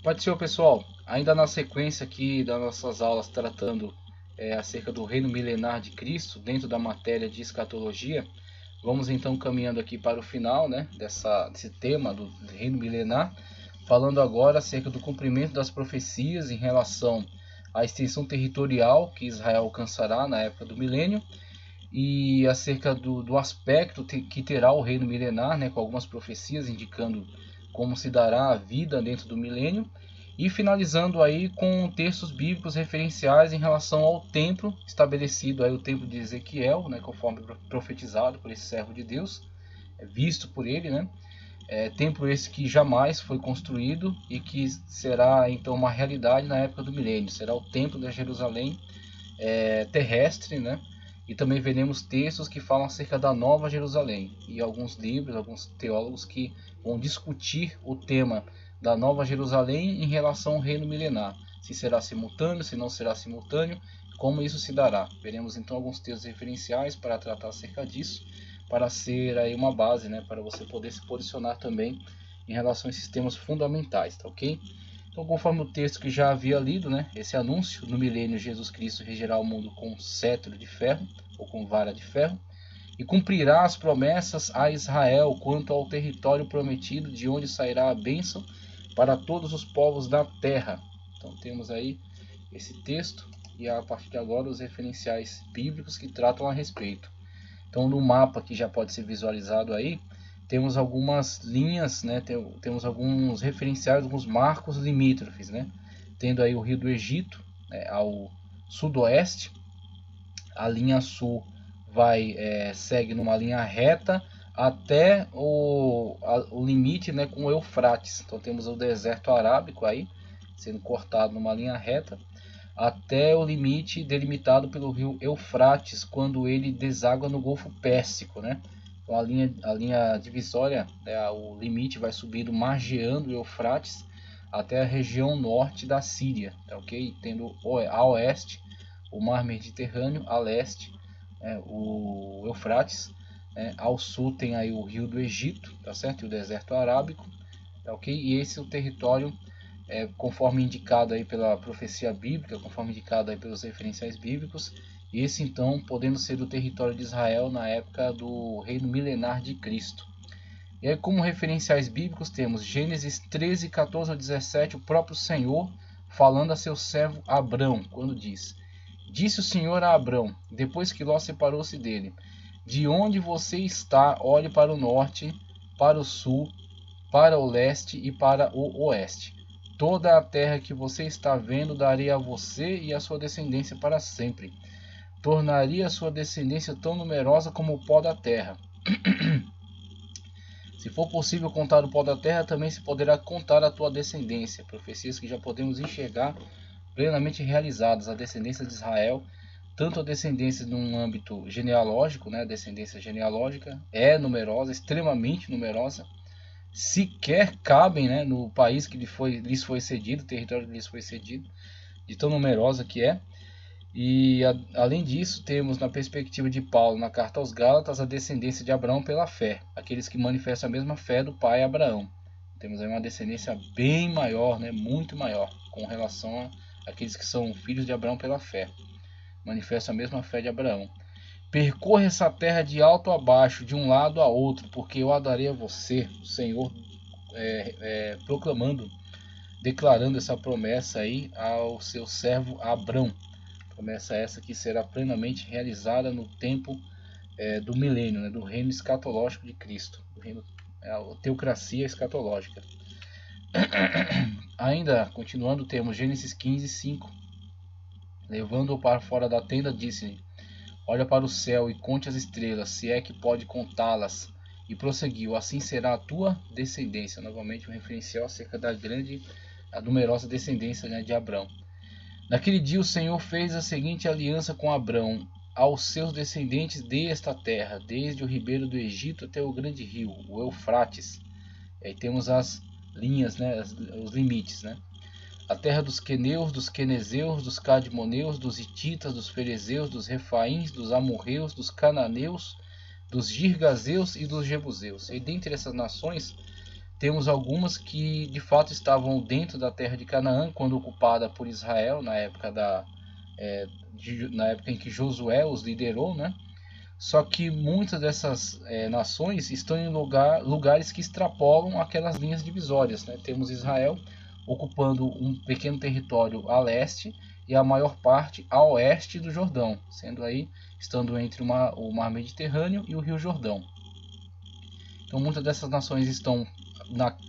Pode ser, pessoal. Ainda na sequência aqui das nossas aulas tratando acerca do reino milenar de Cristo, dentro da matéria de escatologia, vamos então caminhando aqui para o final, né, desse tema do reino milenar, falando agora acerca do cumprimento das profecias em relação à extensão territorial que Israel alcançará na época do milênio, e acerca do aspecto que terá o reino milenar, né, com algumas profecias indicando como se dará a vida dentro do milênio, e finalizando aí com textos bíblicos referenciais em relação ao templo estabelecido, aí o templo de Ezequiel, né, conforme profetizado por esse servo de Deus, visto por ele, né, templo esse que jamais foi construído e que será então uma realidade na época do milênio, será o templo de Jerusalém terrestre, né? E também veremos textos que falam acerca da Nova Jerusalém e alguns livros, alguns teólogos que vão discutir o tema da Nova Jerusalém em relação ao reino milenar. Se será simultâneo, se não será simultâneo, como isso se dará. Veremos então alguns textos referenciais para tratar acerca disso, para ser aí uma base, né, para você poder se posicionar também em relação a esses temas fundamentais, tá ok? Então, conforme o texto que já havia lido, né, esse anúncio, no milênio Jesus Cristo regerá o mundo com cetro de ferro, ou com vara de ferro, e cumprirá as promessas a Israel quanto ao território prometido, de onde sairá a bênção para todos os povos da terra. Então temos aí esse texto e a partir de agora os referenciais bíblicos que tratam a respeito. Então no mapa que já pode ser visualizado aí, temos algumas linhas, né? Temos alguns referenciais, alguns marcos limítrofes, né? Tendo aí o Rio do Egito, né, ao sudoeste, a linha sul segue numa linha reta até o limite, né, com o Eufrates. Então temos o deserto arábico aí sendo cortado numa linha reta até o limite delimitado pelo rio Eufrates, quando ele deságua no Golfo Pérsico, né? Então a linha divisória, né, o limite vai subindo, margeando o Eufrates até a região norte da Síria, tá ok? Tendo a oeste o Mar Mediterrâneo, a leste o Eufrates, ao sul tem aí o Rio do Egito, tá certo? E o deserto arábico, tá ok? E esse é o território conforme indicado aí pela profecia bíblica, conforme indicado aí pelos referenciais bíblicos, esse então podendo ser o território de Israel na época do reino milenar de Cristo. E aí, como referenciais bíblicos, temos Gênesis 13, 14 a 17, o próprio Senhor falando a seu servo Abrão, quando diz: Disse o Senhor a Abrão, depois que Ló separou-se dele: De onde você está, olhe para o norte, para o sul, para o leste e para o oeste. Toda a terra que você está vendo darei a você e a sua descendência para sempre. Tornaria a sua descendência tão numerosa como o pó da terra. Se for possível contar o pó da terra, também se poderá contar a tua descendência. Profecias que já podemos enxergar plenamente realizadas. A descendência de Israel, tanto a descendência num âmbito genealógico, né, a descendência genealógica é numerosa, extremamente numerosa, sequer cabem, né, no país que lhes foi cedido, o território que lhes foi cedido, de tão numerosa que é. E além disso, temos na perspectiva de Paulo, na carta aos Gálatas, a descendência de Abraão pela fé, aqueles que manifestam a mesma fé do pai Abraão. Temos aí uma descendência bem maior, né, muito maior, com relação àqueles que são filhos de Abraão pela fé, manifestam a mesma fé de Abraão. Percorra essa terra de alto a baixo, de um lado a outro, porque eu a darei a você, o Senhor proclamando, declarando essa promessa aí ao seu servo Abrão. Promessa essa que será plenamente realizada no tempo do milênio, né, do reino escatológico de Cristo, do reino, a teocracia escatológica. Ainda continuando, temos Gênesis 15, 5. Levando-o para fora da tenda, disse-lhe: Olha para o céu e conte as estrelas, se é que pode contá-las. E prosseguiu: Assim será a tua descendência. Novamente um referencial acerca da grande, a numerosa descendência, né, de Abrão. Naquele dia o Senhor fez a seguinte aliança com Abrão: aos seus descendentes dê esta terra, desde o ribeiro do Egito até o grande rio, o Eufrates. E aí temos as linhas, né, os limites, né? A terra dos queneus, dos quenezeus, dos cadmoneus, dos hititas, dos ferezeus, dos refaíns, dos amorreus, dos cananeus, dos girgazeus e dos jebuseus. E dentre essas nações Temos algumas que de fato estavam dentro da terra de Canaã quando ocupada por Israel na época na época em que Josué os liderou, né? Só que muitas dessas nações estão em lugares que extrapolam aquelas linhas divisórias, né? Temos Israel ocupando um pequeno território a leste e a maior parte a oeste do Jordão, estando entre o Mar Mediterrâneo e o Rio Jordão. Então muitas dessas nações estão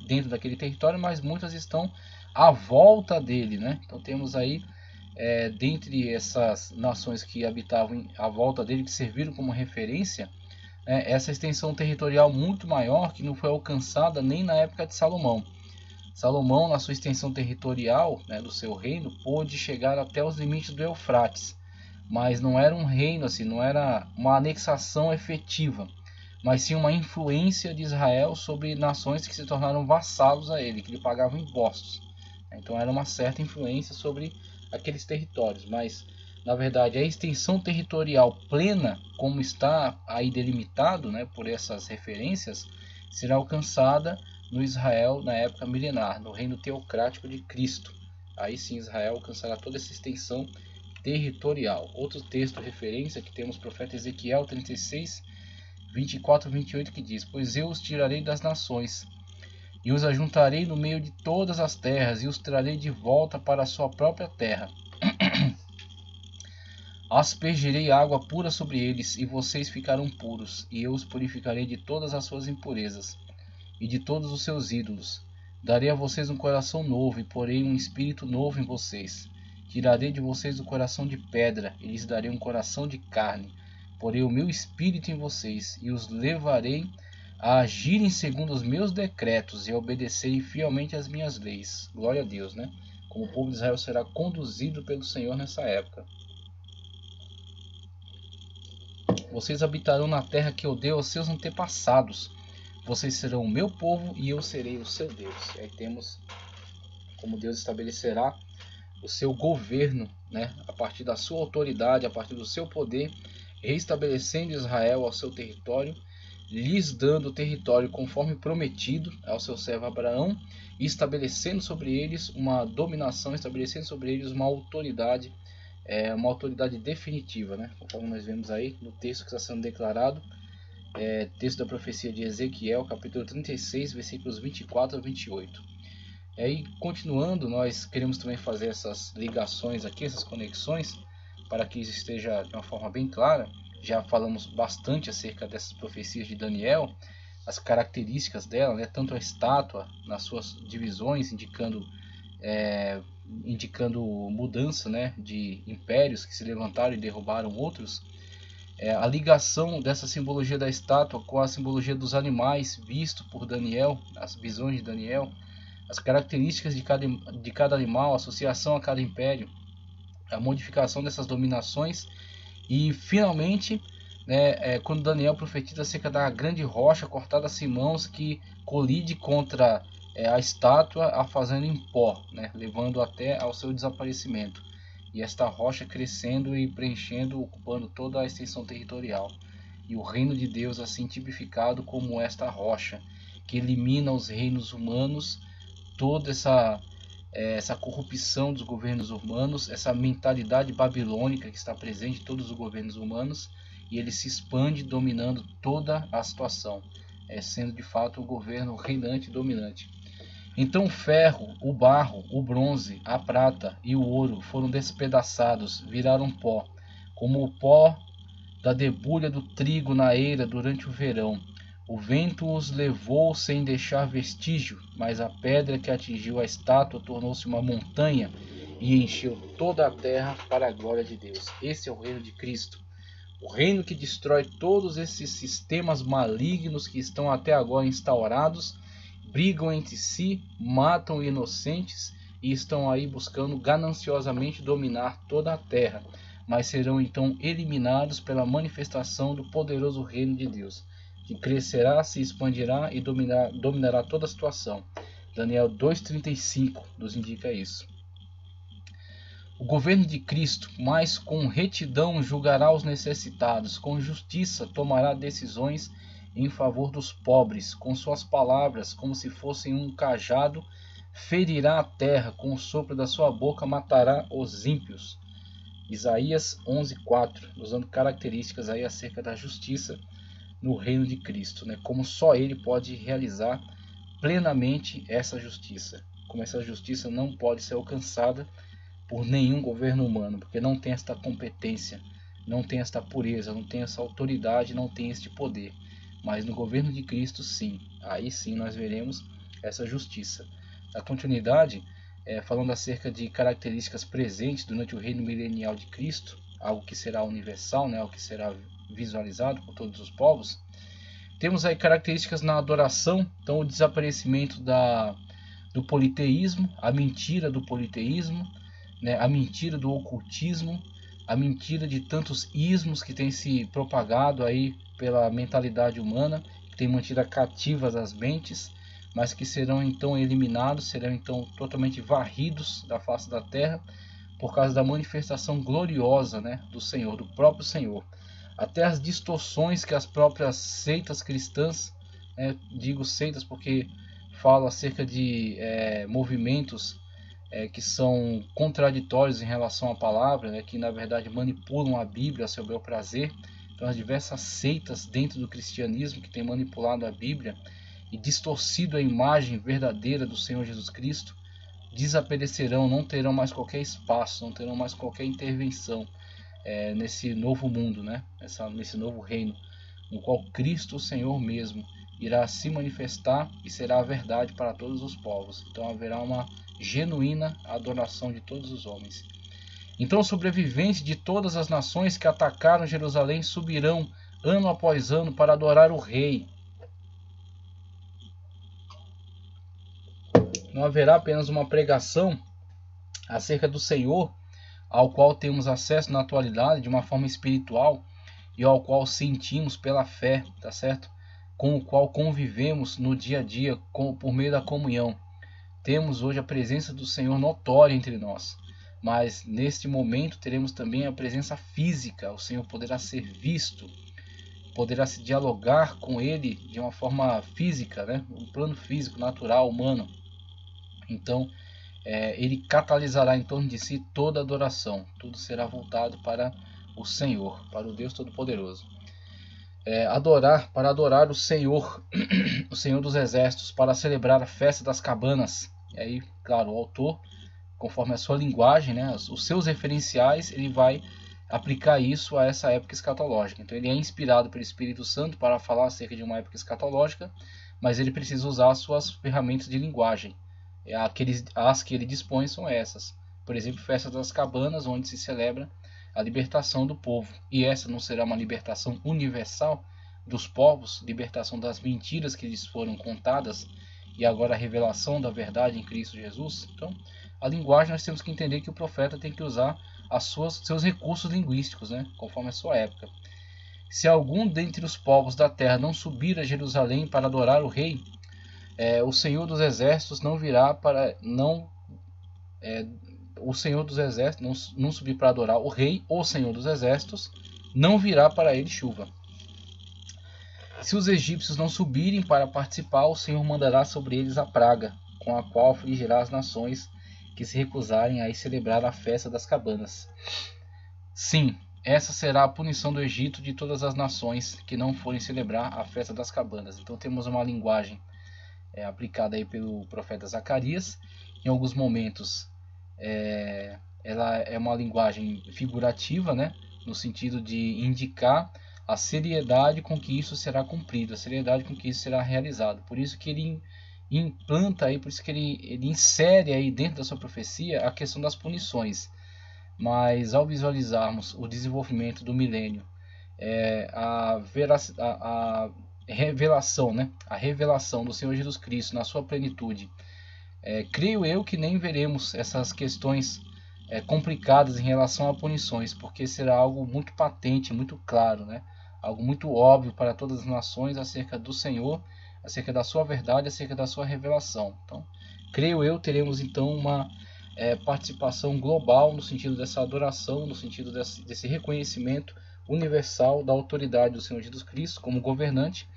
dentro daquele território, mas muitas estão à volta dele, né? Então temos aí, dentre essas nações que habitavam à volta dele, que serviram como referência, essa extensão territorial muito maior que não foi alcançada nem na época de Salomão. Salomão, na sua extensão territorial, né, do seu reino, pôde chegar até os limites do Eufrates, mas não era um reino assim, não era uma anexação efetiva, mas sim uma influência de Israel sobre nações que se tornaram vassalos a ele, que lhe pagavam impostos. Então era uma certa influência sobre aqueles territórios, mas na verdade a extensão territorial plena, como está aí delimitado, né, por essas referências, será alcançada no Israel na época milenar, no reino teocrático de Cristo. Aí sim Israel alcançará toda essa extensão territorial. Outro texto referência que temos, profeta Ezequiel 36, 24 e 28, que diz: Pois eu os tirarei das nações, e os ajuntarei no meio de todas as terras, e os trarei de volta para a sua própria terra. Aspergirei água pura sobre eles, e vocês ficarão puros, e eu os purificarei de todas as suas impurezas, e de todos os seus ídolos. Darei a vocês um coração novo, e porei um espírito novo em vocês. Tirarei de vocês o coração de pedra, e lhes darei um coração de carne. Porei o meu espírito em vocês, e os levarei a agirem segundo os meus decretos, e a obedecerem fielmente às minhas leis. Glória a Deus, né? Como o povo de Israel será conduzido pelo Senhor nessa época. Vocês habitarão na terra que eu dei aos seus antepassados. Vocês serão o meu povo e eu serei o seu Deus. E aí temos como Deus estabelecerá o seu governo, né, a partir da sua autoridade, a partir do seu poder, reestabelecendo Israel ao seu território, lhes dando o território conforme prometido ao seu servo Abraão, e estabelecendo sobre eles uma dominação, estabelecendo sobre eles uma autoridade definitiva, né, conforme nós vemos aí no texto que está sendo declarado. Texto da profecia de Ezequiel, capítulo 36, versículos 24 a 28. E aí, continuando, nós queremos também fazer essas ligações aqui, essas conexões, para que isso esteja de uma forma bem clara. Já falamos bastante acerca dessas profecias de Daniel, as características dela, né? Tanto a estátua nas suas divisões, indicando mudança, né, de impérios que se levantaram e derrubaram outros. A ligação dessa simbologia da estátua com a simbologia dos animais visto por Daniel, as visões de Daniel, as características de cada animal, a associação a cada império, a modificação dessas dominações e finalmente, né, quando Daniel profetiza acerca da grande rocha cortada a mãos que colide contra a estátua, a fazendo em pó, né, levando até ao seu desaparecimento. E esta rocha crescendo e preenchendo, ocupando toda a extensão territorial. E o reino de Deus assim tipificado como esta rocha, que elimina os reinos humanos, toda essa corrupção dos governos humanos, essa mentalidade babilônica que está presente em todos os governos humanos, e ele se expande dominando toda a situação, sendo de fato o governo reinante e dominante. Então o ferro, o barro, o bronze, a prata e o ouro foram despedaçados, viraram pó, como o pó da debulha do trigo na eira durante o verão. O vento os levou sem deixar vestígio, mas a pedra que atingiu a estátua tornou-se uma montanha e encheu toda a terra para a glória de Deus. Esse é o reino de Cristo. O reino que destrói todos esses sistemas malignos que estão até agora instaurados, brigam entre si, matam inocentes e estão aí buscando gananciosamente dominar toda a terra, mas serão então eliminados pela manifestação do poderoso reino de Deus, que crescerá, se expandirá e dominará toda a situação. Daniel 2,35 nos indica isso. O governo de Cristo, mas com retidão julgará os necessitados, com justiça tomará decisões em favor dos pobres, com suas palavras, como se fossem um cajado, ferirá a terra, com o sopro da sua boca matará os ímpios. Isaías 11:4, usando características aí acerca da justiça no reino de Cristo, né? Como só Ele pode realizar plenamente essa justiça, como essa justiça não pode ser alcançada por nenhum governo humano, porque não tem esta competência, não tem esta pureza, não tem essa autoridade, não tem este poder. Mas no governo de Cristo, sim, aí sim nós veremos essa justiça. A continuidade, falando acerca de características presentes durante o reino milenial de Cristo, algo que será universal, né, algo que será visualizado por todos os povos, temos aí características na adoração, então o desaparecimento do politeísmo, a mentira do politeísmo, né, a mentira do ocultismo, a mentira de tantos ismos que tem se propagado aí pela mentalidade humana, que tem mantido cativas as mentes, mas que serão então eliminados, serão então totalmente varridos da face da terra, por causa da manifestação gloriosa, né, do Senhor, do próprio Senhor. Até as distorções que as próprias seitas cristãs, digo seitas porque falo acerca de movimentos que são contraditórios em relação à palavra, né, que na verdade manipulam a Bíblia a seu bel prazer. Então as diversas seitas dentro do cristianismo que têm manipulado a Bíblia e distorcido a imagem verdadeira do Senhor Jesus Cristo, desaparecerão, não terão mais qualquer espaço, não terão mais qualquer intervenção nesse novo mundo, né? Nesse novo reino, no qual Cristo, o Senhor mesmo, irá se manifestar e será a verdade para todos os povos. Então haverá uma genuína adoração de todos os homens. Então os sobreviventes de todas as nações que atacaram Jerusalém subirão ano após ano para adorar o Rei. Não haverá apenas uma pregação acerca do Senhor, ao qual temos acesso na atualidade de uma forma espiritual e ao qual sentimos pela fé, tá certo? Com o qual convivemos no dia a dia por meio da comunhão. Temos hoje a presença do Senhor notória entre nós, mas neste momento teremos também a presença física. O Senhor poderá ser visto, poderá se dialogar com Ele de uma forma física, né? Um plano físico, natural, humano. Então, Ele catalisará em torno de si toda adoração. Tudo será voltado para o Senhor, para o Deus Todo-Poderoso. Para adorar o Senhor, o Senhor dos Exércitos, para celebrar a festa das cabanas. E aí, claro, o autor, conforme a sua linguagem, né, os seus referenciais, ele vai aplicar isso a essa época escatológica. Então ele é inspirado pelo Espírito Santo para falar acerca de uma época escatológica, mas ele precisa usar as suas ferramentas de linguagem. As que ele dispõe são essas. Por exemplo, festa das cabanas, onde se celebra a libertação do povo. E essa não será uma libertação universal dos povos, libertação das mentiras que lhes foram contadas, e agora a revelação da verdade em Cristo Jesus. Então, a linguagem nós temos que entender que o profeta tem que usar seus recursos linguísticos, né, conforme a sua época. Se algum dentre os povos da terra não subir a Jerusalém para adorar o Rei, o Senhor dos Exércitos não virá para o Senhor dos Exércitos não subir para adorar o Rei, o Senhor dos Exércitos, não virá para ele chuva. Se os egípcios não subirem para participar, o Senhor mandará sobre eles a praga, com a qual afligirá as nações que se recusarem a celebrar a festa das cabanas. Sim, essa será a punição do Egito de todas as nações que não forem celebrar a festa das cabanas. Então temos uma linguagem aplicada aí pelo profeta Zacarias. Em alguns momentos ela é uma linguagem figurativa, né, no sentido de indicar a seriedade com que isso será cumprido, a seriedade com que isso será realizado. Por isso que ele implanta aí, por isso que ele insere aí dentro da sua profecia a questão das punições. Mas ao visualizarmos o desenvolvimento do milênio, a revelação, né, a revelação do Senhor Jesus Cristo na sua plenitude, creio eu que nem veremos essas questões complicadas em relação a punições, porque será algo muito patente, muito claro, né? Algo muito óbvio para todas as nações acerca do Senhor, acerca da sua verdade, acerca da sua revelação. Então, creio eu, teremos então uma participação global no sentido dessa adoração, no sentido desse reconhecimento universal da autoridade do Senhor Jesus Cristo como governante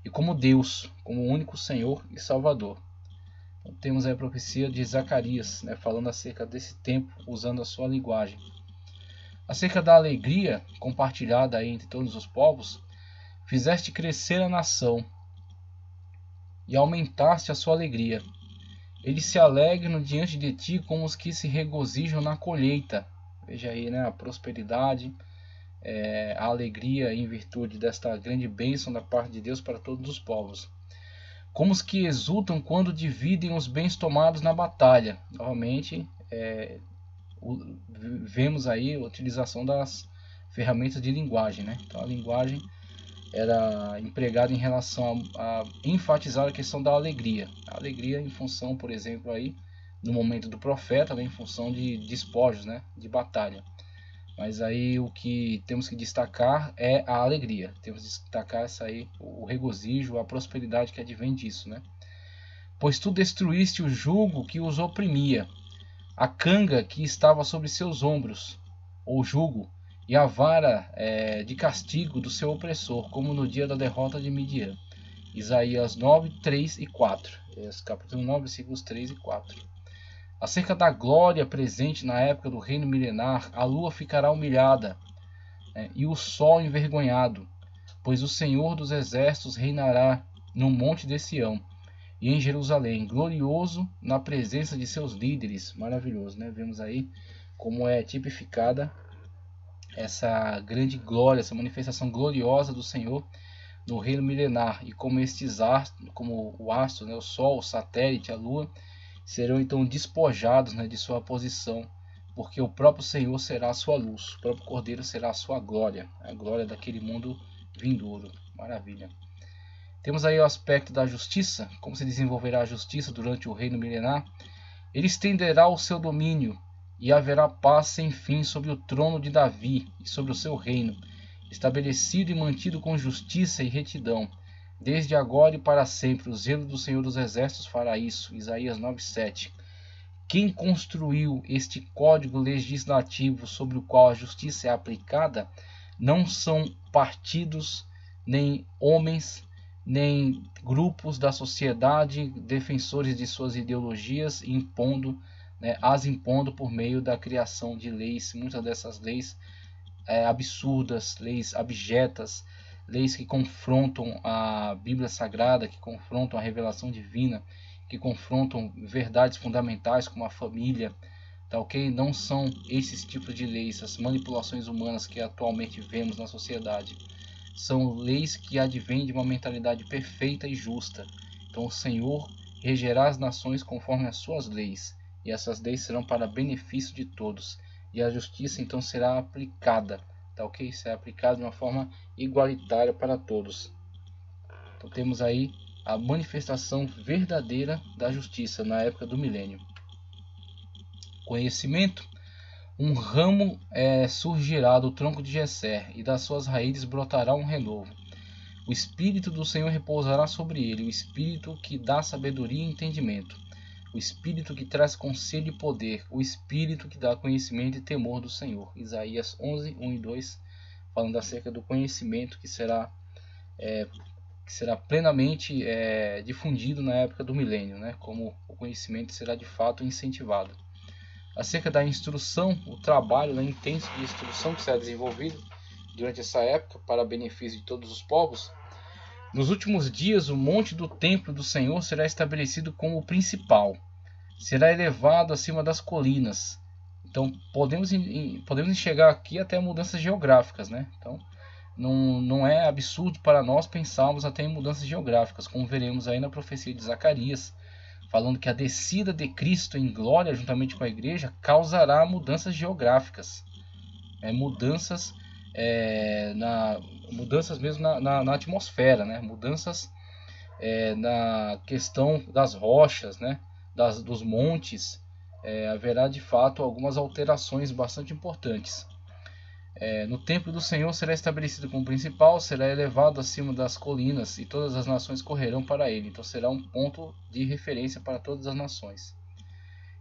e como Deus, como o único Senhor e Salvador. Então, temos aí a profecia de Zacarias, né, falando acerca desse tempo, usando a sua linguagem. Acerca da alegria compartilhada aí entre todos os povos, fizeste crescer a nação e aumentaste a sua alegria. Eles se alegram diante de ti como os que se regozijam na colheita. Veja aí, né, a prosperidade, a alegria em virtude desta grande bênção da parte de Deus para todos os povos. Como os que exultam quando dividem os bens tomados na batalha. Novamente, vemos aí a utilização das ferramentas de linguagem, né? Então a linguagem era empregada em relação a enfatizar a questão da alegria. A alegria em função, por exemplo, aí, no momento do profeta, né, em função de despojos, né, de batalha. Mas aí o que temos que destacar é a alegria. Temos que destacar essa aí, o regozijo, a prosperidade que advém disso, né? Pois tu destruíste o jugo que os oprimia, a canga que estava sobre seus ombros, ou jugo, e a vara de castigo do seu opressor, como no dia da derrota de Midian. Isaías 9, 3 e 4. Capítulo 9, versículos 3 e 4. Acerca da glória presente na época do reino milenar, a lua ficará humilhada, e o sol envergonhado, pois o Senhor dos exércitos reinará no monte de Sião e em Jerusalém, glorioso na presença de seus líderes. Maravilhoso, né? Vemos aí como é tipificada essa grande glória, essa manifestação gloriosa do Senhor no reino milenar, e como estes astros, como o astro, né, o sol, o satélite, a lua, serão então despojados, né, de sua posição, porque o próprio Senhor será a sua luz, o próprio Cordeiro será a sua glória, a glória daquele mundo vindouro. Maravilha. Temos aí o aspecto da justiça, como se desenvolverá a justiça durante o reino milenar. Ele estenderá o seu domínio, e haverá paz sem fim sobre o trono de Davi e sobre o seu reino, estabelecido e mantido com justiça e retidão, desde agora e para sempre. O zelo do Senhor dos Exércitos fará isso. Isaías 9:7. Quem construiu este código legislativo sobre o qual a justiça é aplicada não são partidos, nem homens, nem grupos da sociedade defensores de suas ideologias, as impondo por meio da criação de leis. Muitas dessas leis absurdas, leis abjetas, leis que confrontam a Bíblia Sagrada, que confrontam a revelação divina, que confrontam verdades fundamentais como a família, tá ok? Não são esses tipos de leis, as manipulações humanas que atualmente vemos na sociedade. São leis que advêm de uma mentalidade perfeita e justa. Então o Senhor regerá as nações conforme as suas leis, e essas leis serão para benefício de todos. E a justiça então será aplicada, tá ok? Será aplicada de uma forma igualitária para todos. Então temos aí a manifestação verdadeira da justiça na época do milênio. Conhecimento. Um ramo surgirá do tronco de Jesser, e das suas raízes brotará um renovo. O Espírito do Senhor repousará sobre ele, o Espírito que dá sabedoria e entendimento, o Espírito que traz conselho e poder, o Espírito que dá conhecimento e temor do Senhor. Isaías 11, 1 e 2, falando acerca do conhecimento que será plenamente difundido na época do milênio, né? Como o conhecimento será de fato incentivado. Acerca da instrução, o trabalho intenso de instrução que será desenvolvido durante essa época para benefício de todos os povos. Nos últimos dias, o monte do templo do Senhor será estabelecido como o principal. Será elevado acima das colinas. Então, podemos enxergar aqui até mudanças geográficas, né? Então, não é absurdo para nós pensarmos até em mudanças geográficas, como veremos aí na profecia de Zacarias, falando que a descida de Cristo em glória juntamente com a igreja causará mudanças geográficas, mudanças mesmo na atmosfera, né? Mudanças na questão das rochas, né? Dos montes. Haverá de fato algumas alterações bastante importantes. No templo do Senhor será estabelecido como principal, será elevado acima das colinas, e todas as nações correrão para ele. Então será um ponto de referência para todas as nações.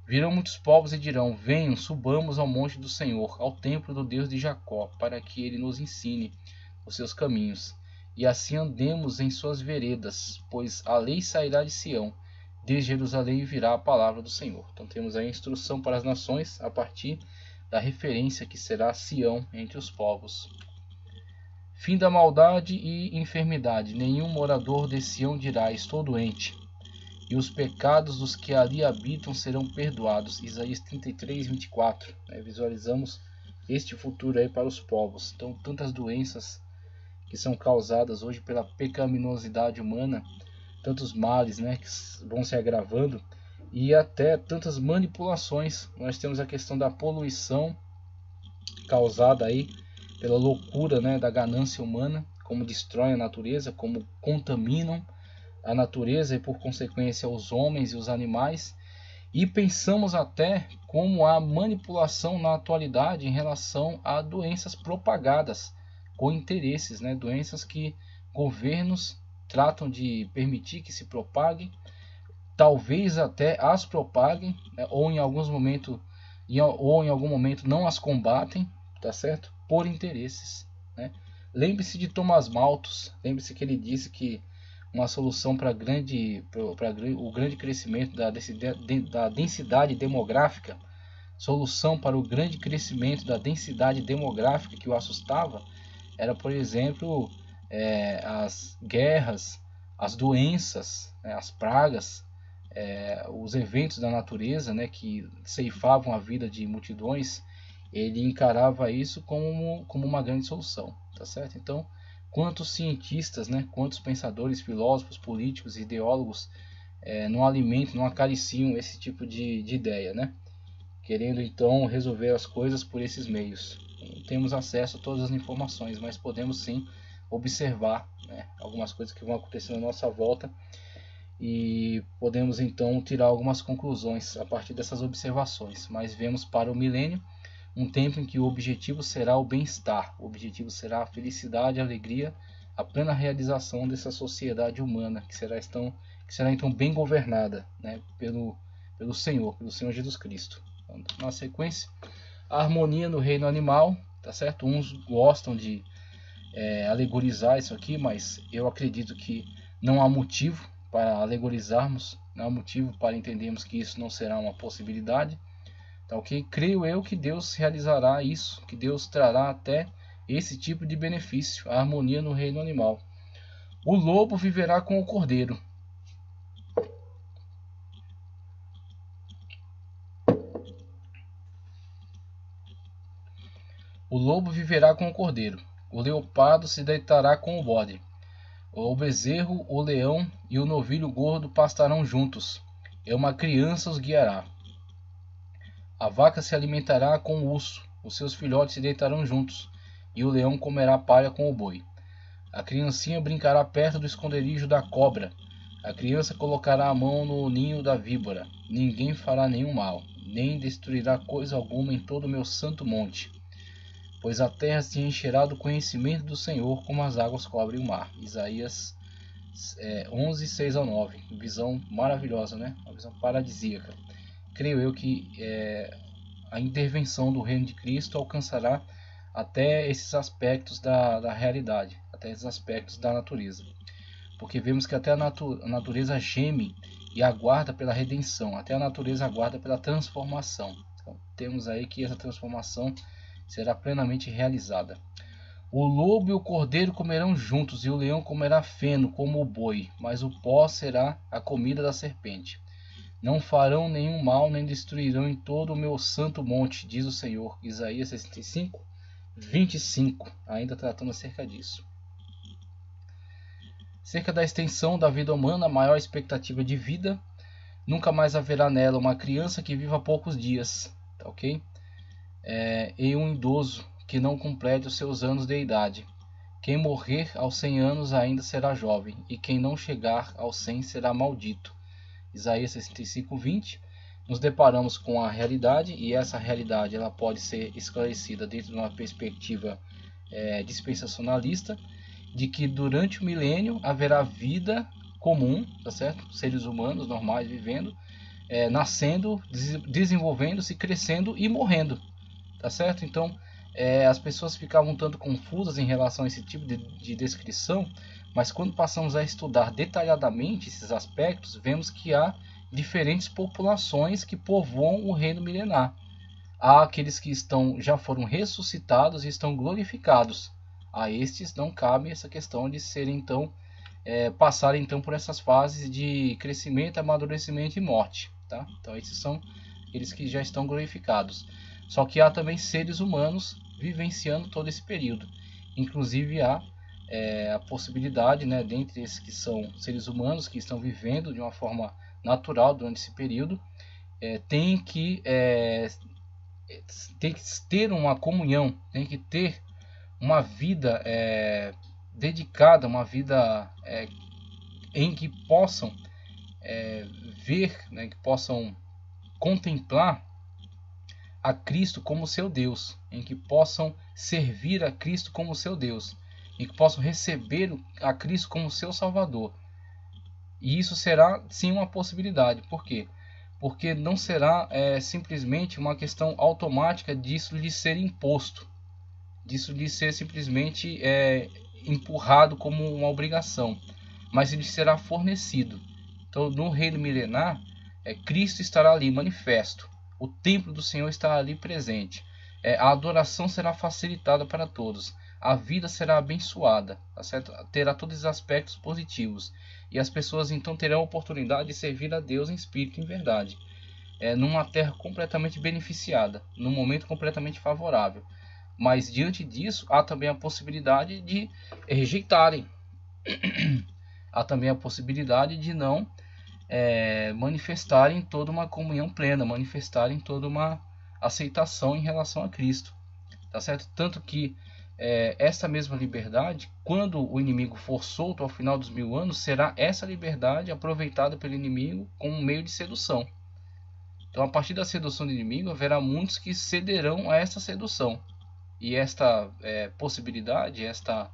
Virão muitos povos e dirão: venham, subamos ao monte do Senhor, ao templo do Deus de Jacó, para que ele nos ensine os seus caminhos, e assim andemos em suas veredas, pois a lei sairá de Sião, de Jerusalém virá a palavra do Senhor. Então temos a instrução para as nações a partir da referência que será Sião entre os povos. Fim da maldade e enfermidade. Nenhum morador de Sião dirá: estou doente. E os pecados dos que ali habitam serão perdoados. Isaías 33, 24. Visualizamos este futuro aí para os povos. Então, tantas doenças que são causadas hoje pela pecaminosidade humana, tantos males, que vão se agravando, e até tantas manipulações. Nós temos a questão da poluição causada aí pela loucura, da ganância humana, como destroem a natureza, como contaminam a natureza e por consequência os homens e os animais. E pensamos até como a manipulação na atualidade em relação a doenças propagadas com interesses, doenças que governos tratam de permitir que se propaguem, talvez até as propaguem, ou em algum momento não as combatem, tá certo? Por interesses, Lembre-se de Thomas Malthus. Lembre-se que ele disse que uma solução para o grande crescimento da densidade demográfica, solução para o grande crescimento da densidade demográfica que o assustava, era, por exemplo, as guerras, as doenças, as pragas, os eventos da natureza, que ceifavam a vida de multidões. Ele encarava isso como uma grande solução, tá certo? Então, quantos cientistas, quantos pensadores, filósofos, políticos, ideólogos não alimentam, não acariciam esse tipo de ideia, querendo então resolver as coisas por esses meios. Não temos acesso a todas as informações, mas podemos sim observar algumas coisas que vão acontecer na nossa volta e podemos então tirar algumas conclusões a partir dessas observações. Mas vemos para o milênio um tempo em que o objetivo será o bem-estar, o objetivo será a felicidade, a alegria, a plena realização dessa sociedade humana que será então bem governada, pelo Senhor Jesus Cristo. Então, na sequência, a harmonia no reino animal, tá certo? Uns gostam de alegorizar isso aqui, mas eu acredito que não há motivo para alegorizarmos, não há motivo para entendermos que isso não será uma possibilidade. Tá, ok? Creio eu que Deus realizará isso, que Deus trará até esse tipo de benefício, a harmonia no reino animal. O lobo viverá com o cordeiro. O lobo viverá com o cordeiro. O leopardo se deitará com o bode. O bezerro, o leão e o novilho gordo pastarão juntos. E uma criança os guiará. A vaca se alimentará com o urso, os seus filhotes se deitarão juntos, e o leão comerá palha com o boi. A criancinha brincará perto do esconderijo da cobra. A criança colocará a mão no ninho da víbora. Ninguém fará nenhum mal, nem destruirá coisa alguma em todo o meu santo monte. Pois a terra se encherá do conhecimento do Senhor, como as águas cobrem o mar. Isaías 11, 6 ao 9. Visão maravilhosa, Uma visão paradisíaca. Creio eu que a intervenção do reino de Cristo alcançará até esses aspectos da realidade, até esses aspectos da natureza. Porque vemos que até a natureza geme e aguarda pela redenção, até a natureza aguarda pela transformação. Então, temos aí que essa transformação será plenamente realizada. O lobo e o cordeiro comerão juntos, e o leão comerá feno como o boi, mas o pó será a comida da serpente. Não farão nenhum mal, nem destruirão em todo o meu santo monte, diz o Senhor. Isaías 65, 25, ainda tratando acerca disso. Cerca da extensão da vida humana, a maior expectativa de vida, nunca mais haverá nela uma criança que viva poucos dias, tá ok? E um idoso que não complete os seus anos de idade. Quem morrer aos 100 anos ainda será jovem, e quem não chegar aos 100 será maldito. Isaías 65, 20, nos deparamos com a realidade, e essa realidade ela pode ser esclarecida dentro de uma perspectiva dispensacionalista, de que durante o milênio haverá vida comum, tá certo? Seres humanos normais vivendo, nascendo, desenvolvendo-se, crescendo e morrendo, tá certo? Então, as pessoas ficavam um tanto confusas em relação a esse tipo de descrição, mas quando passamos a estudar detalhadamente esses aspectos, vemos que há diferentes populações que povoam o reino milenar. Há aqueles que já foram ressuscitados e estão glorificados. A estes não cabe essa questão de serem então passarem então por essas fases de crescimento, amadurecimento e morte, tá? Então esses são aqueles que já estão glorificados. Só que há também seres humanos vivenciando todo esse período. Inclusive há a possibilidade, né, dentre esses que são seres humanos que estão vivendo de uma forma natural durante esse período, tem que ter uma comunhão, tem que ter uma vida dedicada, uma vida em que possam ver, né, que possam contemplar a Cristo como seu Deus, em que possam servir a Cristo como seu Deus, em que possam receber a Cristo como seu Salvador. E isso será sim uma possibilidade. Por quê? Porque não será simplesmente uma questão automática disso lhe ser imposto, disso lhe ser simplesmente empurrado como uma obrigação, mas ele será fornecido. Então, no reino milenar, Cristo estará ali manifesto, o templo do Senhor estará ali presente, a adoração será facilitada para todos, a vida será abençoada, tá certo? Terá todos os aspectos positivos, e as pessoas então terão a oportunidade de servir a Deus em espírito e em verdade, numa terra completamente beneficiada, num momento completamente favorável. Mas diante disso, há também a possibilidade de rejeitarem, há também a possibilidade de não manifestarem toda uma comunhão plena, manifestarem toda uma aceitação em relação a Cristo, tá certo? Tanto que essa mesma liberdade, quando o inimigo for solto ao final dos 1000 anos, será essa liberdade aproveitada pelo inimigo como um meio de sedução. Então, a partir da sedução do inimigo, haverá muitos que cederão a essa sedução. E esta possibilidade, essa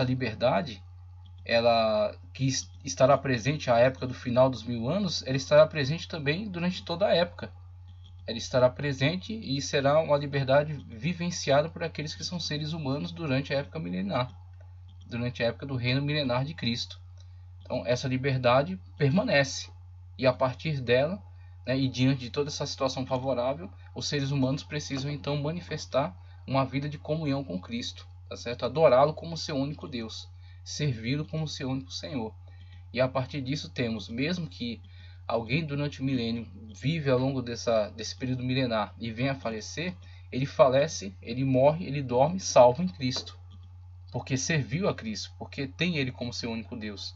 liberdade, ela que estará presente à época do final dos 1000 anos, ela estará presente também durante toda a época. Ela estará presente e será uma liberdade vivenciada por aqueles que são seres humanos durante a época milenar, durante a época do reino milenar de Cristo. Então, essa liberdade permanece, e a partir dela, né, e diante de toda essa situação favorável, os seres humanos precisam então manifestar uma vida de comunhão com Cristo, tá certo? Adorá-lo como seu único Deus, servi-lo como seu único Senhor. E a partir disso temos, mesmo que alguém durante o milênio vive ao longo desse período milenar e venha a falecer, ele falece, ele morre, ele dorme salvo em Cristo, porque serviu a Cristo, porque tem ele como seu único Deus.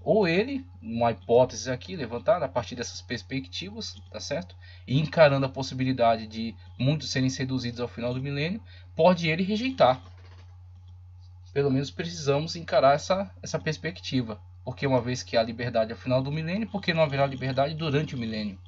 Ou ele, uma hipótese aqui levantada a partir dessas perspectivas, tá certo? E encarando a possibilidade de muitos serem seduzidos ao final do milênio, pode ele rejeitar. Pelo menos precisamos encarar essa perspectiva, porque uma vez que há liberdade ao final do milênio, por que não haverá liberdade durante o milênio?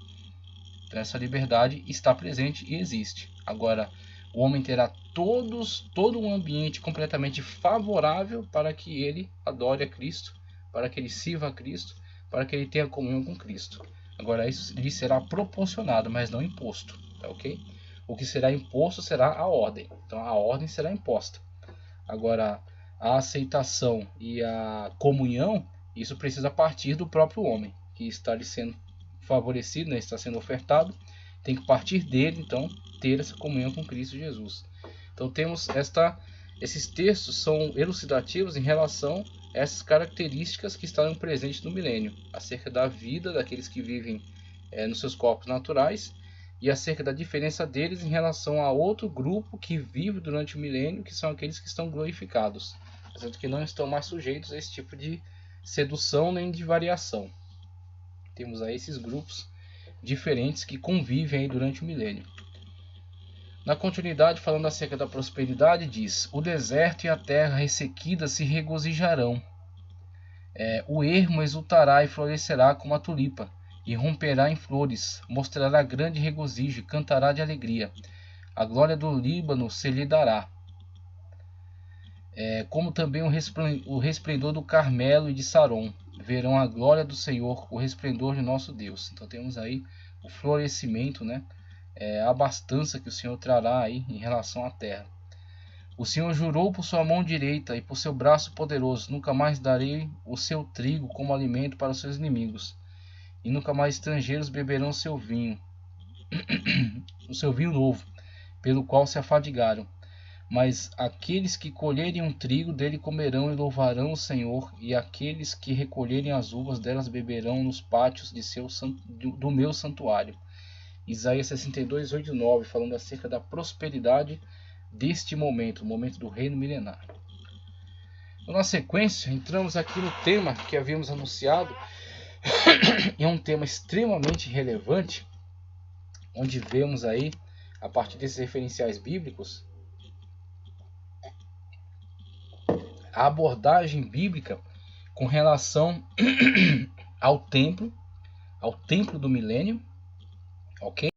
Então essa liberdade está presente e existe. Agora, o homem terá todo um ambiente completamente favorável para que ele adore a Cristo, para que ele sirva a Cristo, para que ele tenha comunhão com Cristo. Agora, isso lhe será proporcionado, mas não imposto, tá ok? O que será imposto será a ordem. Então, a ordem será imposta. Agora, a aceitação e a comunhão, isso precisa partir do próprio homem, que está lhe sendo favorecido, né? Está sendo ofertado. Tem que partir dele, então, ter essa comunhão com Cristo Jesus. Então, temos esses textos são elucidativos em relação a essas características que estarão presentes no milênio, acerca da vida daqueles que vivem nos seus corpos naturais e acerca da diferença deles em relação a outro grupo que vive durante o milênio, que são aqueles que estão glorificados, portanto, que não estão mais sujeitos a esse tipo de sedução nem de variação. Temos aí esses grupos diferentes que convivem aí durante o milênio. Na continuidade, falando acerca da prosperidade, diz: o deserto e a terra ressequida se regozijarão. O ermo exultará e florescerá como a tulipa, e romperá em flores, mostrará grande regozijo e cantará de alegria. A glória do Líbano se lhe dará, como também o resplendor do Carmelo e de Saron. Verão a glória do Senhor, o resplendor de nosso Deus. Então temos aí o florescimento, né? a abastança que o Senhor trará aí em relação à terra. O Senhor jurou por sua mão direita e por seu braço poderoso: nunca mais darei o seu trigo como alimento para os seus inimigos, e nunca mais estrangeiros beberão seu vinho, o seu vinho novo, pelo qual se afadigaram. Mas aqueles que colherem um trigo dele comerão e louvarão o Senhor, e aqueles que recolherem as uvas delas beberão nos pátios do meu santuário. Isaías 62, 8 e 9, falando acerca da prosperidade deste momento, o momento do reino milenar. Na sequência, entramos aqui no tema que havíamos anunciado, e é um tema extremamente relevante, onde vemos aí, a partir desses referenciais bíblicos, a abordagem bíblica com relação ao templo do milênio, ok?